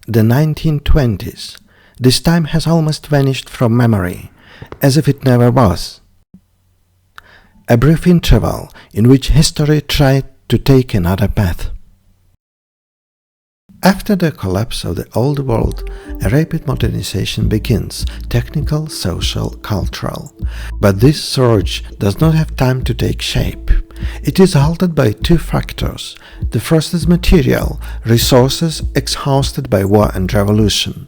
The 1920s. This time has almost vanished from memory, as if it never was. A brief interval in which history tried to take another path. After the collapse of the old world, a rapid modernization begins, technical, social, cultural. But this surge does not have time to take shape. It is halted by two factors. The first is material, resources exhausted by war and revolution.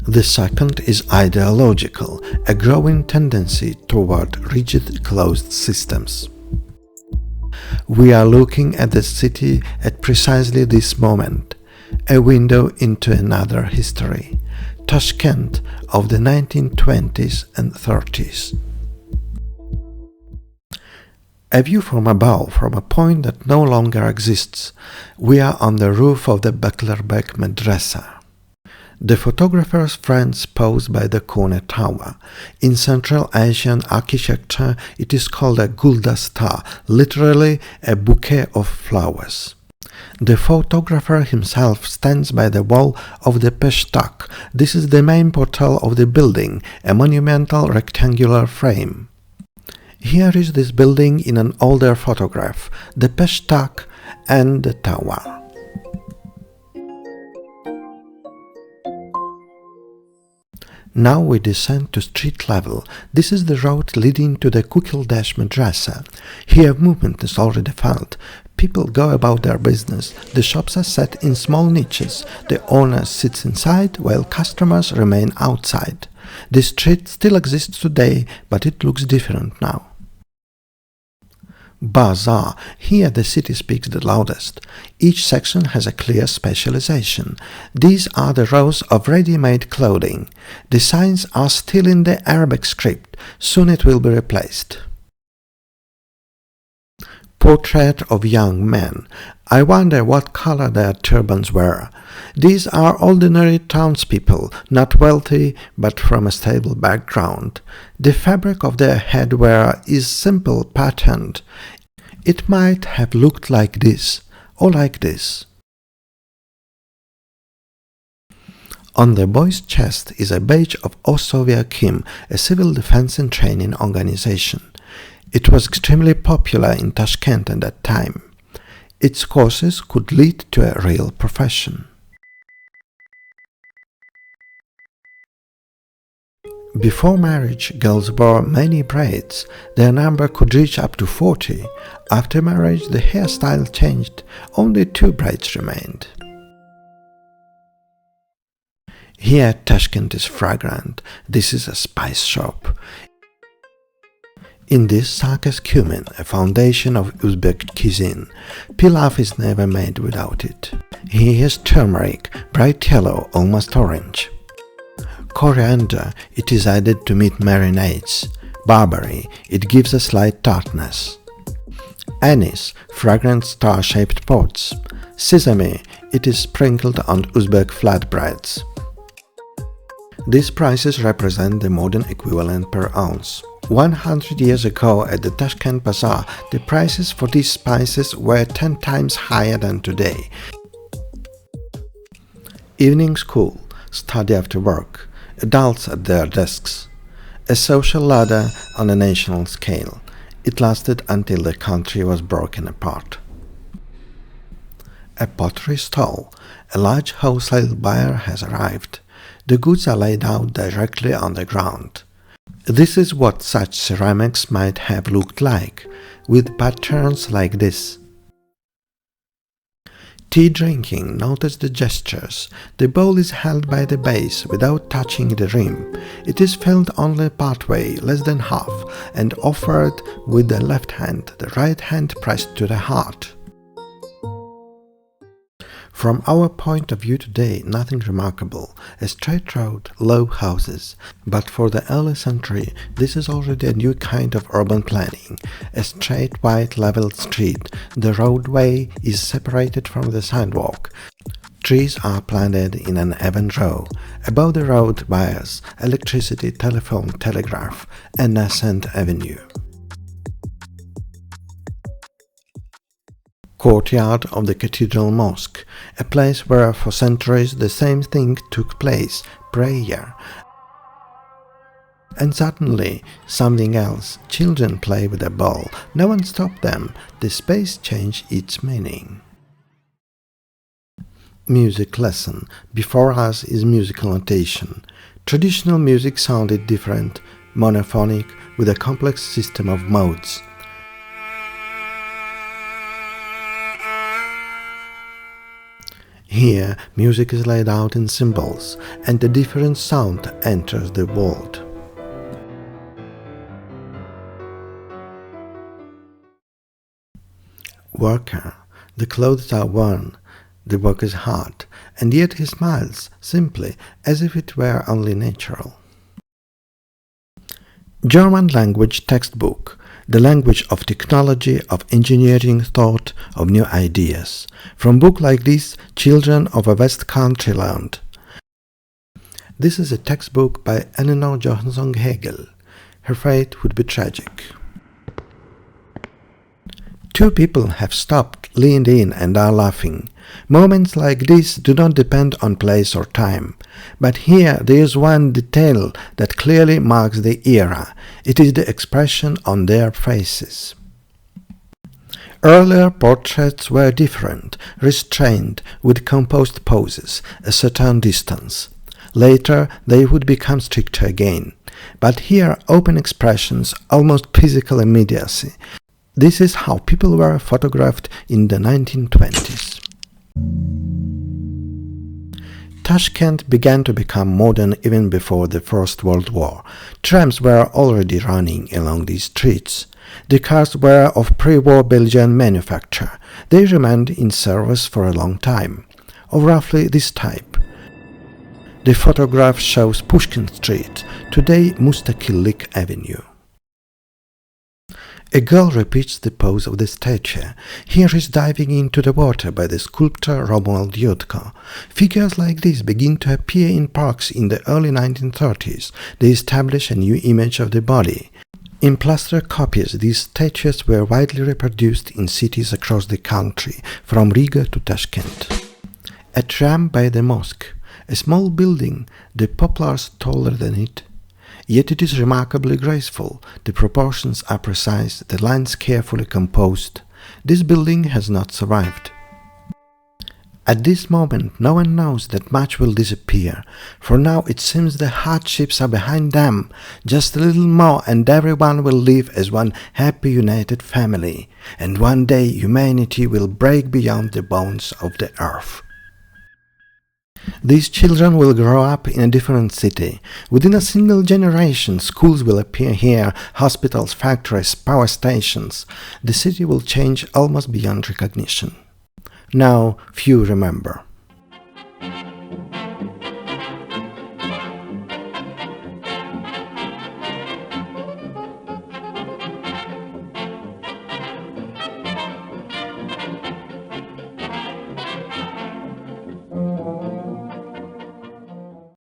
The second is ideological, a growing tendency toward rigid, closed systems. We are looking at the city at precisely this moment, a window into another history, Tashkent of the 1920s and 30s. A view from above, from a point that no longer exists. We are on the roof of the Beklerbek Madrasa. The photographer's friends pose by the Kone Tower. In Central Asian architecture, it is called a guldasta, literally a bouquet of flowers. The photographer himself stands by the wall of the peshtak. This is the main portal of the building, a monumental rectangular frame. Here is this building in an older photograph, the peshtak and the tower. Now we descend to street level. This is the road leading to the Kukildash Madrasa. Here movement is already felt. People go about their business. The shops are set in small niches. The owner sits inside while customers remain outside. The street still exists today, but it looks different now. Bazaar. Here the city speaks the loudest. Each section has a clear specialization. These are the rows of ready-made clothing. The signs are still in the Arabic script. Soon it will be replaced. Portrait of young men. I wonder what color their turbans were. These are ordinary townspeople, not wealthy, but from a stable background. The fabric of their headwear is simple patterned. It might have looked like this, or like this. On the boy's chest is a badge of Osoviakim, a civil defense and training organization. It was extremely popular in Tashkent at that time. Its courses could lead to a real profession. Before marriage, girls wore many braids. Their number could reach up to 40. After marriage, the hairstyle changed. Only 2 braids remained. Here, Tashkent is fragrant. This is a spice shop. In this sarkas cumin, a foundation of Uzbek cuisine. Pilaf is never made without it. Here is turmeric, bright yellow, almost orange. Coriander, it is added to meat marinades. Barberry, it gives a slight tartness. Anise, fragrant star-shaped pots. Sesame, it is sprinkled on Uzbek flatbreads. These prices represent the modern equivalent per ounce. 100 years ago at the Tashkent Bazaar, the prices for these spices were 10 times higher than today. Evening school, study after work, adults at their desks. A social ladder on a national scale. It lasted until the country was broken apart. A pottery stall. A large wholesale buyer has arrived. The goods are laid out directly on the ground. This is what such ceramics might have looked like, with patterns like this. Tea drinking, notice the gestures. The bowl is held by the base without touching the rim. It is filled only partway, less than half, and offered with the left hand, the right hand pressed to the heart. From our point of view today, nothing remarkable. A straight road, low houses. But for the early century, this is already a new kind of urban planning. A straight, wide, level street. The roadway is separated from the sidewalk. Trees are planted in an even row. Above the road, wires, electricity, telephone, telegraph, a nascent avenue. courtyard of the cathedral mosque, a place where for centuries the same thing took place, prayer. And suddenly, something else. Children play with a ball. No one stopped them. The space changed its meaning. Music lesson. Before us is musical notation. Traditional music sounded different, monophonic, with a complex system of modes. Here, music is laid out in symbols, and a different sound enters the world. Worker. The clothes are worn, the work is hard, and yet he smiles, simply, as if it were only natural. German language textbook, the language of technology, of engineering thought, of new ideas. From book like this, children of a West Country learned. This is a textbook by Eleanor Johansson Hegel. Her fate would be tragic. Two people have stopped, leaned in, and are laughing. Moments like this do not depend on place or time. But here there is one detail that clearly marks the era. It is the expression on their faces. Earlier portraits were different, restrained, with composed poses, a certain distance. Later they would become stricter again. But here open expressions, almost physical immediacy. This is how people were photographed in the 1920s. Tashkent began to become modern even before the First World War. Trams were already running along these streets. The cars were of pre-war Belgian manufacture. They remained in service for a long time, of roughly this type. The photograph shows Pushkin Street, today Mustakillik Avenue. A girl repeats the pose of the statue. Here is diving into the water by the sculptor Romuald Jutko. Figures like this begin to appear in parks in the early 1930s. They establish a new image of the body. In plaster copies, these statues were widely reproduced in cities across the country, from Riga to Tashkent. A tram by the mosque, a small building, the poplars taller than it. Yet it is remarkably graceful, the proportions are precise, the lines carefully composed. This building has not survived. At this moment no one knows that much will disappear, for now it seems the hardships are behind them, just a little more and everyone will live as one happy united family, and one day humanity will break beyond the bounds of the earth. These children will grow up in a different city. Within a single generation, schools will appear here, hospitals, factories, power stations. The city will change almost beyond recognition. Now, few remember.